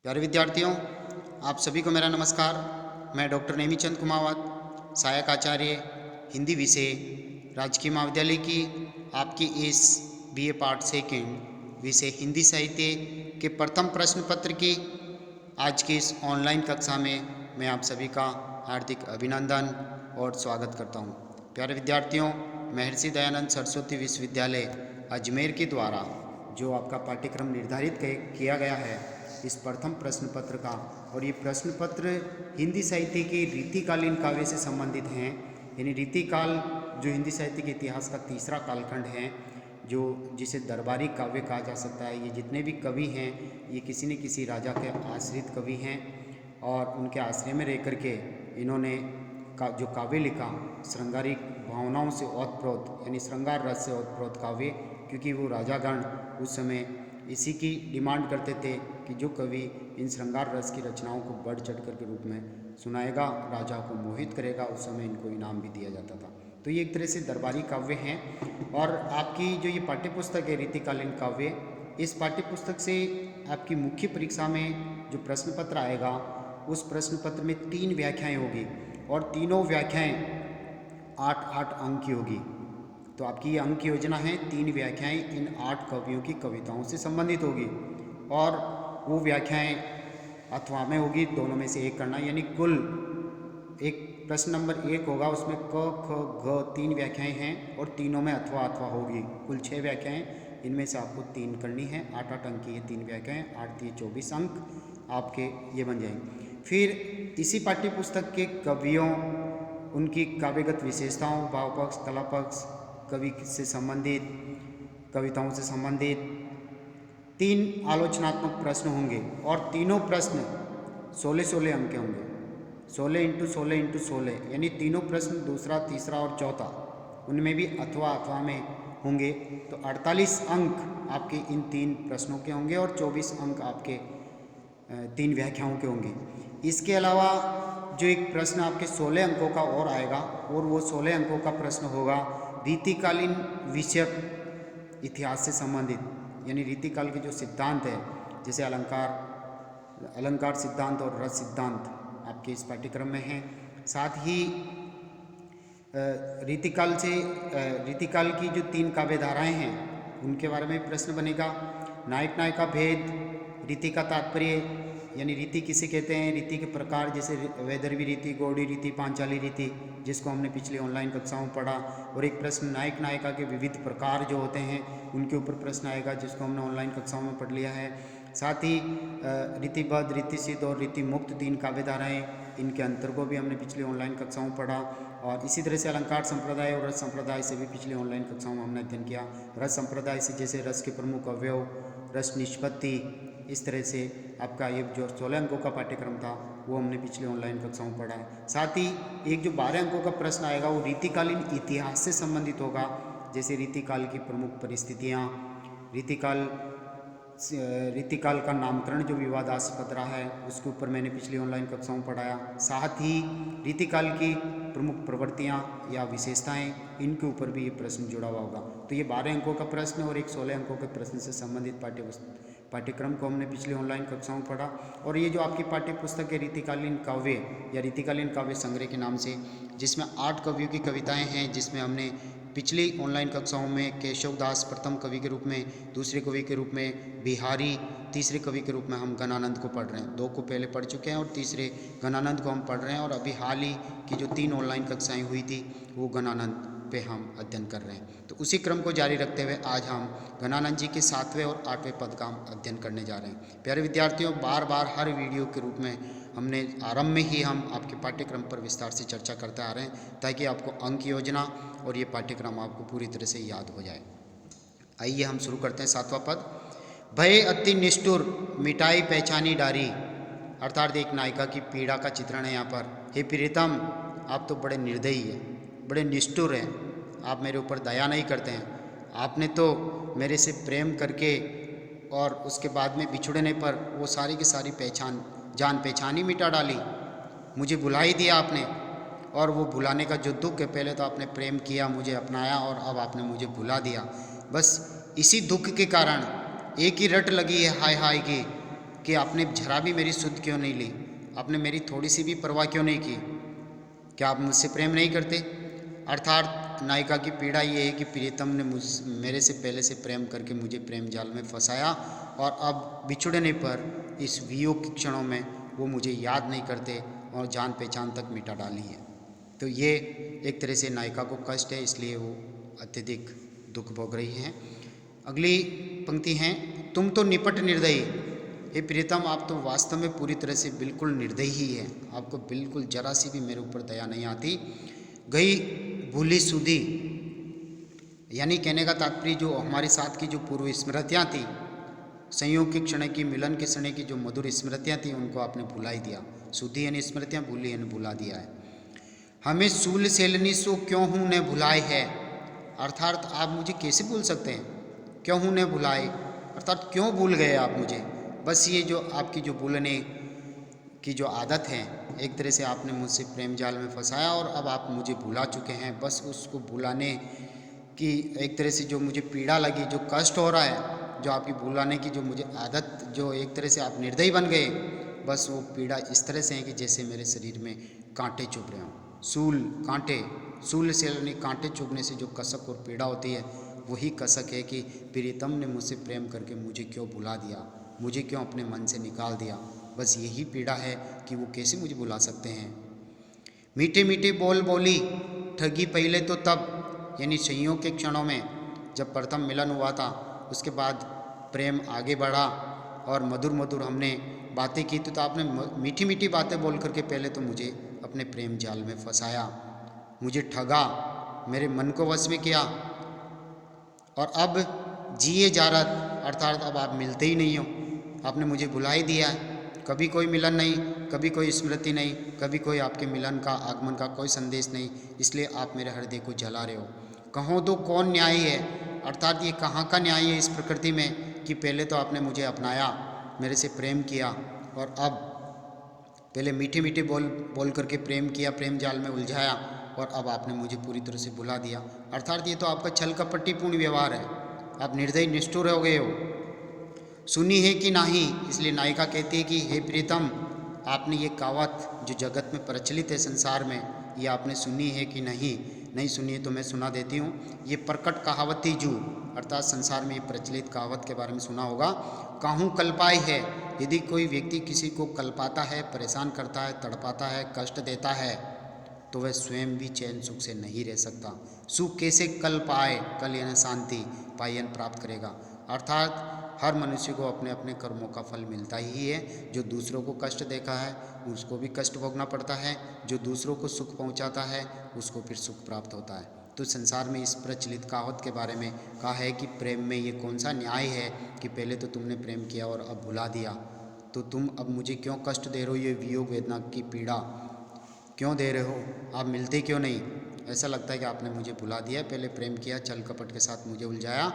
प्यारे विद्यार्थियों, आप सभी को मेरा नमस्कार। मैं डॉक्टर नेमीचंद कुमावत, सहायक आचार्य हिंदी विषय, राजकीय महाविद्यालय की आपकी इस बीए पार्ट सेकेंड विषय हिंदी साहित्य के प्रथम प्रश्न पत्र की आज की इस ऑनलाइन कक्षा में मैं आप सभी का हार्दिक अभिनंदन और स्वागत करता हूं। प्यारे विद्यार्थियों, महर्षि दयानंद सरस्वती विश्वविद्यालय अजमेर के द्वारा जो आपका पाठ्यक्रम निर्धारित किया गया है इस प्रथम प्रश्न पत्र का, और ये प्रश्न पत्र हिंदी साहित्य के रीतिकालीन काव्य से संबंधित हैं। यानी रीतिकाल जो हिंदी साहित्य के इतिहास का तीसरा कालखंड है, जो जिसे दरबारी काव्य कहा जा सकता है। ये जितने भी कवि हैं ये किसी न किसी राजा के आश्रित कवि हैं और उनके आश्रय में रह करके इन्होंने जो काव्य लिखा श्रृंगारिक भावनाओं से ओतप्रोत, यानी श्रृंगार रस से ओतप्रोत काव्य, क्योंकि वो राजागण उस समय इसी की डिमांड करते थे कि जो कवि इन श्रृंगार रस की रचनाओं को बढ़ चढ़ कर के रूप में सुनाएगा, राजा को मोहित करेगा, उस समय इनको इनाम भी दिया जाता था। तो ये एक तरह से दरबारी काव्य हैं। और आपकी जो ये पाठ्यपुस्तक है रीतिकालीन काव्य, इस पाठ्यपुस्तक से आपकी मुख्य परीक्षा में जो प्रश्न पत्र आएगा उस प्रश्न पत्र में 3 व्याख्याएँ होगी और तीनों व्याख्याएँ 8-8 अंक की होगी। तो आपकी ये अंक योजना है। 3 व्याख्याएँ इन 8 कवियों की कविताओं से संबंधित होगी और वो व्याख्याएँ अथवा में होगी, दोनों में से एक करना। यानी कुल एक प्रश्न नंबर 1 होगा, उसमें क ख ग 3 व्याख्याएँ हैं और तीनों में अथवा अथवा होगी। कुल 6 व्याख्याएँ, इनमें से आपको 3 करनी है। 8-8 अंक की ये 3 व्याख्याएँ, 8-3-24 अंक आपके ये बन जाएंगे। फिर इसी पाठ्यपुस्तक के कवियों, उनकी काव्यगत विशेषताओं, भाव पक्ष, कला पक्ष, कवि से संबंधित, कविताओं से संबंधित 3 आलोचनात्मक प्रश्न होंगे और तीनों प्रश्न 16-16 अंक के होंगे। 16 × 16 × 16, यानी तीनों प्रश्न दूसरा, तीसरा और चौथा उनमें भी अथवा अथवा में होंगे। तो 48 अंक आपके इन 3 प्रश्नों के होंगे और 24 अंक आपके 3 व्याख्याओं के होंगे। इसके अलावा जो एक प्रश्न आपके 16 अंकों का और आएगा, और वो 16 अंकों का प्रश्न होगा रीतिकालीन विषयक इतिहास से संबंधित। यानी रीतिकाल के जो सिद्धांत है, जैसे अलंकार सिद्धांत और रस सिद्धांत आपके इस पाठ्यक्रम में हैं। साथ ही रीतिकाल की जो 3 काव्य धाराएँ हैं उनके बारे में प्रश्न बनेगा। नायक नायिका भेद, रीति का तात्पर्य, यानी रीति किसे कहते हैं, रीति के प्रकार, जैसे वैदर्भी रीति, गौड़ी रीति, पांचाली रीति, जिसको हमने पिछली ऑनलाइन कक्षाओं में पढ़ा। और एक प्रश्न नायक नायिका के विविध प्रकार जो होते हैं उनके ऊपर प्रश्न आएगा, जिसको हमने ऑनलाइन कक्षाओं में पढ़ लिया है। साथ ही रीतिबद्ध, रीतिसिद्ध और रीतिमुक्त 3 काव्यधाराएँ, इनके अंतर को भी हमने पिछली ऑनलाइन कक्षाओं में पढ़ा। और इसी तरह से अलंकार संप्रदाय और रस संप्रदाय से भी पिछली ऑनलाइन कक्षाओं में हमने अध्ययन किया। रस संप्रदाय से जैसे रस के प्रमुख अवयव, रस निष्पत्ति, इस तरह से आपका ये जो 16 अंकों का पाठ्यक्रम था वो हमने पिछले ऑनलाइन कक्षाओं में पढ़ा है। साथ ही एक जो 12 अंकों का प्रश्न आएगा वो रीतिकालीन इतिहास से संबंधित होगा, जैसे रीतिकाल की प्रमुख परिस्थितियाँ, रीतिकाल का नामकरण जो विवादास्पद रहा है उसके ऊपर मैंने पिछली ऑनलाइन कक्षाओं में पढ़ाया। साथ ही रीतिकाल की प्रमुख प्रवृत्तियाँ या विशेषताएं, इनके ऊपर भी ये प्रश्न जुड़ा हुआ होगा। तो ये 12 अंकों का प्रश्न और एक 16 अंकों के प्रश्न से संबंधित पाठ्यक्रम को हमने पिछली ऑनलाइन कक्षाओं में पढ़ा। और ये जो आपकी पाठ्यपुस्तक है रीतिकालीन काव्य या रीतिकालीन काव्य संग्रह के नाम से, जिसमें 8 कवियों की कविताएँ हैं, जिसमें हमने पिछली ऑनलाइन कक्षाओं में केशवदास प्रथम कवि के रूप में, दूसरे कवि के रूप में बिहारी, तीसरे कवि के रूप में हम गणानंद को पढ़ रहे हैं। 2 को पहले पढ़ चुके हैं और तीसरे गणानंद को हम पढ़ रहे हैं। और अभी हाल ही की जो 3 ऑनलाइन कक्षाएं हुई थी वो गणानंद पे हम अध्ययन कर रहे हैं। तो उसी क्रम को जारी रखते हुए आज हम गणानंद जी के 7वें और 8वें पद का हम अध्ययन करने जा रहे हैं। प्यारे विद्यार्थियों, बार बार हर वीडियो के रूप में हमने आरंभ में ही हम आपके पाठ्यक्रम पर विस्तार से चर्चा करते आ रहे हैं, ताकि आपको अंक योजना और ये पाठ्यक्रम आपको पूरी तरह से याद हो जाए। आइए हम शुरू करते हैं 7वां पद। भय अति निष्ठुर मिटाई पहचानी डारी, अर्थात एक नायिका की पीड़ा का चित्रण है यहाँ पर। हे प्रीतम, आप तो बड़े निर्दयी हैं, बड़े निष्ठुर हैं, आप मेरे ऊपर दया नहीं करते हैं। आपने तो मेरे से प्रेम करके और उसके बाद में बिछुड़ने पर वो सारी की सारी जान पहचान ही मिटा डाली। मुझे भुला ही दिया आपने, और वो भुलाने का जो दुख है, पहले तो आपने प्रेम किया, मुझे अपनाया, और अब आपने मुझे भुला दिया। बस इसी दुख के कारण एक ही रट लगी है हाय हाय की कि आपने जरा भी मेरी सुध क्यों नहीं ली, आपने मेरी थोड़ी सी भी परवाह क्यों नहीं की, क्या आप मुझसे प्रेम नहीं करते। अर्थात नायिका की पीड़ा ये है कि प्रियतम ने मेरे से पहले से प्रेम करके मुझे प्रेम जाल में फंसाया और अब बिछुड़ने पर इस वियोग के क्षणों में वो मुझे याद नहीं करते और जान पहचान तक मिटा डाली है। तो ये एक तरह से नायिका को कष्ट है, इसलिए वो अत्यधिक दुख भोग रही हैं। अगली पंक्ति हैं, तुम तो निपट निर्दयी। हे प्रियतम, आप तो वास्तव में पूरी तरह से बिल्कुल निर्दयी ही है, आपको बिल्कुल जरा सी भी मेरे ऊपर दया नहीं आती। गई भूली सुधी, यानी कहने का तात्पर्य जो हमारे साथ की जो पूर्व स्मृतियाँ थी, संयोग के क्षण की, मिलन के क्षण की जो मधुर स्मृतियाँ थी, उनको आपने भुला ही दिया। सुधी यानी स्मृतियाँ, भूली यानी भुला दिया है। हमें सूल सेलनी सो क्यों हूँ न भुलाए है, अर्थात आप मुझे कैसे भूल सकते हैं, क्यों हूँ न भुलाए, अर्थात क्यों भूल गए आप मुझे। बस ये जो आपकी जो भूलने की जो आदत है, एक तरह से आपने मुझसे प्रेम जाल में फंसाया और अब आप मुझे भुला चुके हैं। बस उसको भुलाने की एक तरह से जो मुझे पीड़ा लगी, जो कष्ट हो रहा है, जो आपकी भुलाने की जो मुझे आदत, जो एक तरह से आप निर्दयी बन गए, बस वो पीड़ा इस तरह से है कि जैसे मेरे शरीर में कांटे चुभ रहे हों। सूल, कांटे, सूल से यानी कांटे चुभने से जो कसक और पीड़ा होती है, वही कसक है कि प्रियतम ने मुझसे प्रेम करके मुझे क्यों भुला दिया, मुझे क्यों अपने मन से निकाल दिया। बस यही पीड़ा है कि वो कैसे मुझे भुला सकते हैं। मीठे मीठे बोल बोली ठगी पहले तो तब, यानी संयोग के क्षणों में जब प्रथम मिलन हुआ था, उसके बाद प्रेम आगे बढ़ा और मधुर मधुर हमने बातें की, तो आपने मीठी मीठी बातें बोल करके पहले तो मुझे अपने प्रेम जाल में फंसाया, मुझे ठगा, मेरे मन को वश में किया और अब जिए जा रहा, अर्थात अब आप मिलते ही नहीं हो, आपने मुझे भुला ही दिया है। कभी कोई मिलन नहीं, कभी कोई स्मृति नहीं, कभी कोई आपके मिलन का, आगमन का कोई संदेश नहीं, इसलिए आप मेरे हृदय को जला रहे हो। कहो तो कौन न्यायी है, अर्थात ये कहाँ का न्याय है इस प्रकृति में कि पहले तो आपने मुझे अपनाया, मेरे से प्रेम किया और अब पहले मीठे मीठे बोल करके प्रेम किया, प्रेम जाल में उलझाया और अब आपने मुझे पूरी तरह से भुला दिया। अर्थात ये तो आपका छल कपटीपूर्ण व्यवहार है, आप निर्दयी निष्ठुर हो गए हो। सुनी है कि नहीं, इसलिए नायिका कहती है कि हे प्रीतम, आपने ये कहावत जो जगत में प्रचलित है संसार में, ये आपने सुनी है कि नहीं, नहीं सुनी है तो मैं सुना देती हूँ। ये प्रकट कहावती जू, अर्थात संसार में ये प्रचलित कहावत के बारे में सुना होगा। काहू कल्पाई है, यदि कोई व्यक्ति किसी को कल्पाता है, परेशान करता है, तड़पाता है, कष्ट देता है, तो वह स्वयं भी चैन सुख से नहीं रह सकता। सुख कैसे कल पाए, कल यानी शांति, पायन प्राप्त करेगा। अर्थात हर मनुष्य को अपने अपने कर्मों का फल मिलता ही है। जो दूसरों को कष्ट देखा है उसको भी कष्ट भोगना पड़ता है, जो दूसरों को सुख पहुंचाता है उसको फिर सुख प्राप्त होता है। तो संसार में इस प्रचलित कहावत के बारे में कहा है कि प्रेम में ये कौन सा न्याय है कि पहले तो तुमने प्रेम किया और अब भुला दिया, तो तुम अब मुझे क्यों कष्ट दे रहे हो, ये वियोग वेदना की पीड़ा क्यों दे रहे हो, आप मिलते क्यों नहीं। ऐसा लगता है कि आपने मुझे भुला दिया, पहले प्रेम किया, छल कपट के साथ मुझे उलझाया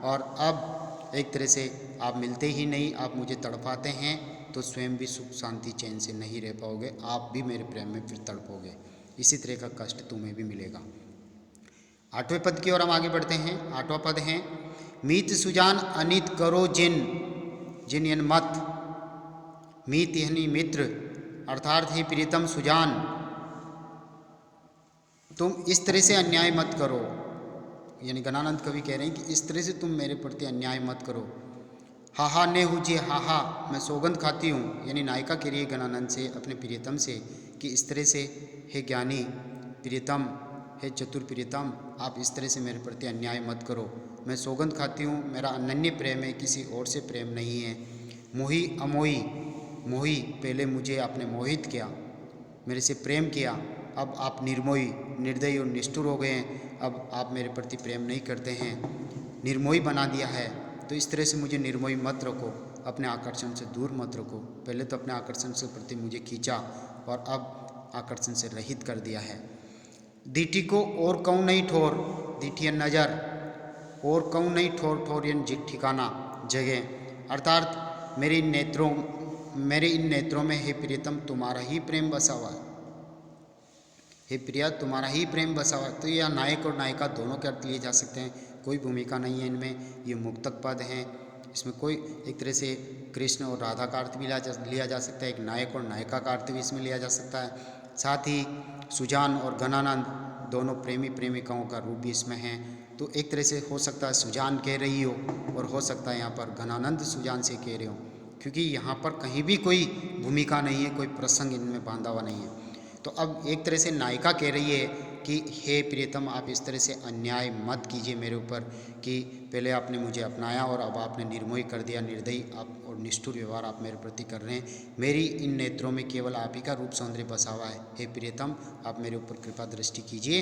और अब एक तरह से आप मिलते ही नहीं, आप मुझे तड़पाते हैं, तो स्वयं भी सुख शांति चैन से नहीं रह पाओगे, आप भी मेरे प्रेम में फिर तड़पोगे, इसी तरह का कष्ट तुम्हें भी मिलेगा। 8वें पद की ओर हम आगे बढ़ते हैं। 8वां पद है, मीत सुजान अनित करो जिन, जिन यानी मत, मीत यानी मित्र, अर्थात ही प्रीतम सुजान, तुम इस तरह से अन्याय मत करो, यानी गणानंद कवि कह रहे हैं कि इस तरह से तुम मेरे प्रति अन्याय मत करो। हाहा ने हुजे हाहा, मैं सौगंध खाती हूँ, यानी नायिका कह रही है गणानंद से, अपने प्रियतम से, कि इस तरह से हे ज्ञानी प्रियतम, हे चतुर प्रियतम, आप इस तरह से मेरे प्रति अन्याय मत करो। मैं सौगंध खाती हूँ, मेरा अनन्य प्रेम है, किसी और से प्रेम नहीं है। मोही अमोही, मोही पहले मुझे आपने मोहित किया, मेरे से प्रेम किया, अब आप निर्मोही, निर्दयी और निष्ठुर हो गए हैं, अब आप मेरे प्रति प्रेम नहीं करते हैं, निर्मोही बना दिया है। तो इस तरह से मुझे निर्मोही मत रखो, अपने आकर्षण से दूर मत रखो। पहले तो अपने आकर्षण से प्रति मुझे खींचा और अब आकर्षण से रहित कर दिया है। दीठी को और कहूँ नहीं ठोर, दीठी नज़र, और कहूँ नहीं ठोर, ठोर यानी ठिकाना, जगह, अर्थात मेरे इन नेत्रों में हे प्रियतम तुम्हारा ही प्रेम बसा हुआ है, हे प्रिया तुम्हारा ही प्रेम बसा हुआ है। तो यह नायक और नायिका दोनों के अर्थ लिए जा सकते हैं, कोई भूमिका नहीं है इनमें, ये मुक्तक पद हैं इसमें कोई एक तरह से कृष्ण और राधा का अर्थ भी लिया जा सकता है, एक नायक और नायिका का अर्थ भी इसमें लिया जा सकता है। साथ ही सुजान और घनानंद दोनों प्रेमी प्रेमिकाओं का रूप भी इसमें है। तो एक तरह से हो सकता है सुजान कह रही हो और हो सकता है यहाँ पर घनानंद सुजान से कह रहे हो, क्योंकि यहाँ पर कहीं भी कोई भूमिका नहीं है, कोई प्रसंग इनमें बांधा हुआ नहीं है। तो अब एक तरह से नायिका कह रही है कि हे प्रियतम, आप इस तरह से अन्याय मत कीजिए मेरे ऊपर, कि पहले आपने मुझे अपनाया और अब आपने निर्मोही कर दिया, निर्दयी आप और निष्ठुर व्यवहार आप मेरे प्रति कर रहे हैं। मेरी इन नेत्रों में केवल आप ही का रूप सौंदर्य बसा हुआ है। हे प्रियतम, आप मेरे ऊपर कृपा दृष्टि कीजिए।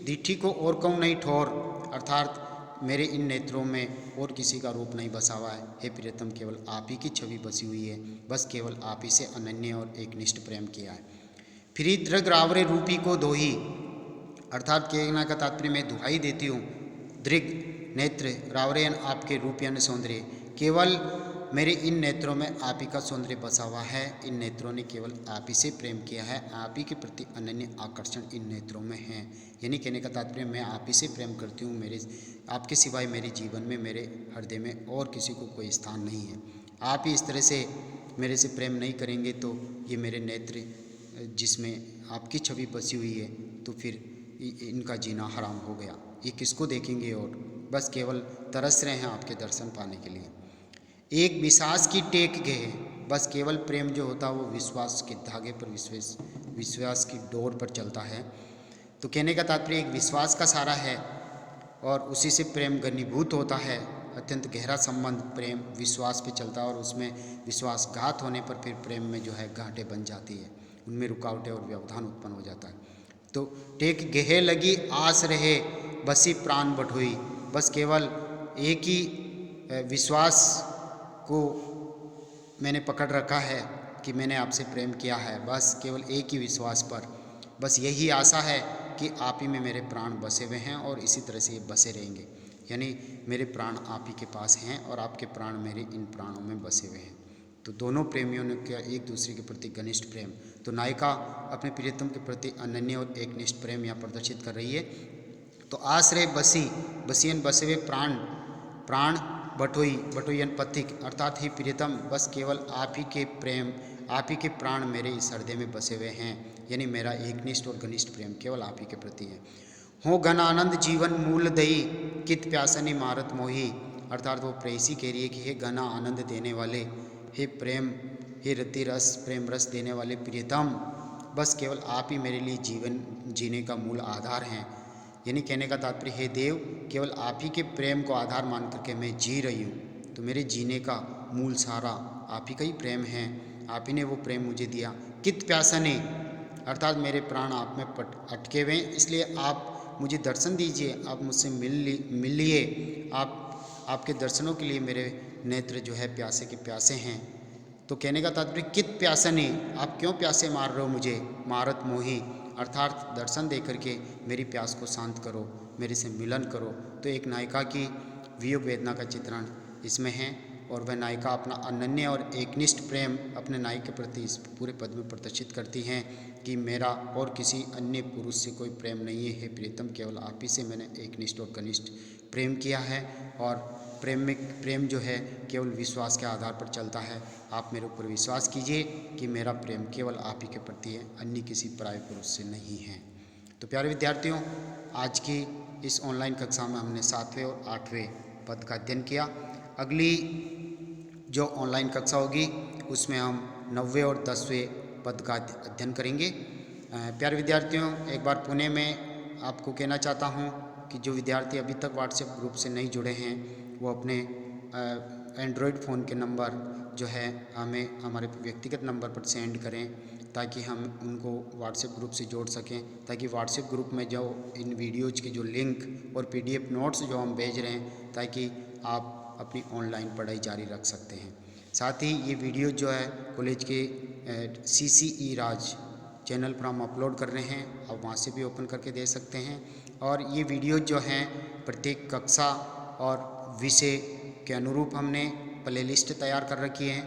दीठी को और कहूँ नहीं ठोर, अर्थात मेरे इन नेत्रों में और किसी का रूप नहीं बसा हुआ है। हे प्रियतम, केवल आप ही की छवि बसी हुई है, बस केवल आप ही से अनन्य और एकनिष्ठ प्रेम किया है। फिर दृग रावरे रूपी को दोही, अर्थात कहना का तात्पर्य मैं दुहाई देती हूँ, दृग नेत्र, रावरेयन आपके रूप यानी सौंदर्य, केवल मेरे इन नेत्रों में आप ही का सौंदर्य बसा हुआ है। इन नेत्रों ने केवल आप ही से प्रेम किया है, आप ही के प्रति अनन्य आकर्षण इन नेत्रों में है। यानी कहने का तात्पर्य मैं आप ही से प्रेम करती हूँ, मेरे आपके सिवाय मेरे जीवन में, मेरे हृदय में और किसी को कोई स्थान नहीं है। आप ही इस तरह से मेरे से प्रेम नहीं करेंगे तो ये मेरे नेत्र जिसमें आपकी छवि बसी हुई है, तो फिर इनका जीना हराम हो गया। ये किसको देखेंगे और बस केवल तरस रहे हैं आपके दर्शन पाने के लिए। एक विश्वास की टेक गए, बस केवल प्रेम जो होता है वो विश्वास के धागे पर, विश्वास की डोर पर चलता है। तो कहने का तात्पर्य एक विश्वास का सहारा है और उसी से प्रेम घनीभूत होता है। अत्यंत गहरा संबंध प्रेम विश्वास पे चलता है और उसमें विश्वासघात होने पर फिर प्रेम में जो है गांठें बन जाती है, उनमें रुकावटें और व्यवधान उत्पन्न हो जाता है। तो टेक गहे लगी आस रहे, बसी प्राण बटोई, बस केवल एक ही विश्वास को मैंने पकड़ रखा है कि मैंने आपसे प्रेम किया है, बस केवल एक ही विश्वास पर, बस यही आशा है कि आप ही में मेरे प्राण बसे हुए हैं और इसी तरह से ये बसे रहेंगे। यानी मेरे प्राण आप ही के पास हैं और आपके प्राण मेरे इन प्राणों में बसे हुए हैं। तो दोनों प्रेमियों ने किया एक दूसरे के प्रति घनिष्ठ प्रेम। तो नायिका अपने प्रियतम के प्रति अनन्य और एकनिष्ठ प्रेम यहाँ प्रदर्शित कर रही है। तो आश्रय बसी, बसियन बसे हुए प्राण, प्राण बटोई, बटोयन पथिक, अर्थात ही प्रियतम, बस केवल आप ही के प्रेम, आप ही के प्राण मेरे इस हृदय में बसे हुए हैं। यानी मेरा एकनिष्ठ और घनिष्ठ प्रेम केवल आप ही के प्रति है। हो घन आनंद जीवन मूल दई, कित प्यासनी मारत मोही, अर्थात वो प्रेयसी कह रही है कि हे घना आनंद देने वाले, हे प्रेम, हे रति रस प्रेम रस देने वाले प्रियतम, बस केवल आप ही मेरे लिए जीवन जीने का मूल आधार हैं। यानी कहने का तात्पर्य हे देव, केवल आप ही के प्रेम को आधार मान करके मैं जी रही हूँ। तो मेरे जीने का मूल सहारा आप ही का ही प्रेम है, आप ही ने वो प्रेम मुझे दिया। कित प्यासने, अर्थात मेरे प्राण आप में अटके हुए हैं, इसलिए आप मुझे दर्शन दीजिए, आप मुझसे मिलिए, आपके दर्शनों के लिए मेरे नेत्र जो है प्यासे के प्यासे हैं। तो कहने का तात्पर्य कित प्यासने, आप क्यों प्यासे मार रहे हो मुझे, मारत मोही, अर्थात दर्शन दे करके मेरी प्यास को शांत करो, मेरे से मिलन करो। तो एक नायिका की वियोग वेदना का चित्रण इसमें है और वह नायिका अपना अनन्य और एकनिष्ठ प्रेम अपने नायक के प्रति इस पूरे पद में प्रदर्शित करती हैं कि मेरा और किसी अन्य पुरुष से कोई प्रेम नहीं है। हे प्रियतम, केवल आप ही से मैंने एकनिष्ठ और घनिष्ठ प्रेम किया है और प्रेम जो है केवल विश्वास के आधार पर चलता है। आप मेरे ऊपर विश्वास कीजिए कि मेरा प्रेम केवल आप ही के प्रति है, अन्य किसी पराये पुरुष से नहीं है। तो प्यारे विद्यार्थियों, आज की इस ऑनलाइन कक्षा में हमने 7वें और 8वें पद का अध्ययन किया। अगली जो ऑनलाइन कक्षा होगी उसमें हम 9वें और 10वें पद का अध्ययन करेंगे। प्यारे विद्यार्थियों, एक बार पुणे में आपको कहना चाहता हूँ कि जो विद्यार्थी अभी तक व्हाट्सएप ग्रुप से नहीं जुड़े हैं वो अपने एंड्रॉयड फ़ोन के नंबर जो है हमें हमारे व्यक्तिगत नंबर पर सेंड करें ताकि हम उनको व्हाट्सएप ग्रुप से जोड़ सकें, ताकि व्हाट्सएप ग्रुप में जो इन वीडियोज़ के जो लिंक और पीडीएफ नोट्स जो हम भेज रहे हैं ताकि आप अपनी ऑनलाइन पढ़ाई जारी रख सकते हैं। साथ ही ये वीडियो जो है कॉलेज के CCE राज चैनल पर हम अपलोड कर रहे हैं, आप वहाँ से भी ओपन करके दे सकते हैं। और ये वीडियो जो हैं प्रत्येक कक्षा और विषय के अनुरूप हमने प्लेलिस्ट तैयार कर रखी है।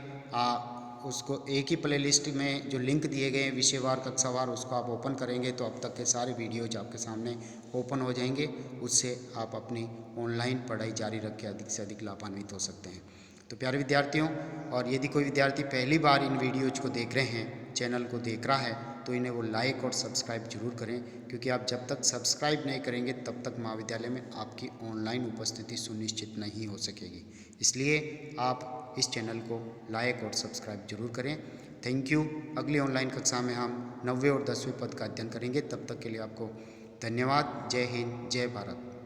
उसको एक ही प्लेलिस्ट में जो लिंक दिए गए हैं विषयवार कक्षावार, उसको आप ओपन करेंगे तो अब तक के सारे वीडियोज आपके सामने ओपन हो जाएंगे। उससे आप अपनी ऑनलाइन पढ़ाई जारी रख के अधिक से अधिक लाभान्वित हो सकते हैं। तो प्यारे विद्यार्थियों, और यदि कोई विद्यार्थी पहली बार इन वीडियोज़ को देख रहे हैं, चैनल को देख रहा है, तो इन्हें वो लाइक और सब्सक्राइब जरूर करें, क्योंकि आप जब तक सब्सक्राइब नहीं करेंगे तब तक महाविद्यालय में आपकी ऑनलाइन उपस्थिति सुनिश्चित नहीं हो सकेगी। इसलिए आप इस चैनल को लाइक और सब्सक्राइब जरूर करें। Thank you. अगली ऑनलाइन कक्षा में हम 9वें और 10वें पद का अध्ययन करेंगे। तब तक के लिए आपको धन्यवाद। जय हिंद, जय भारत।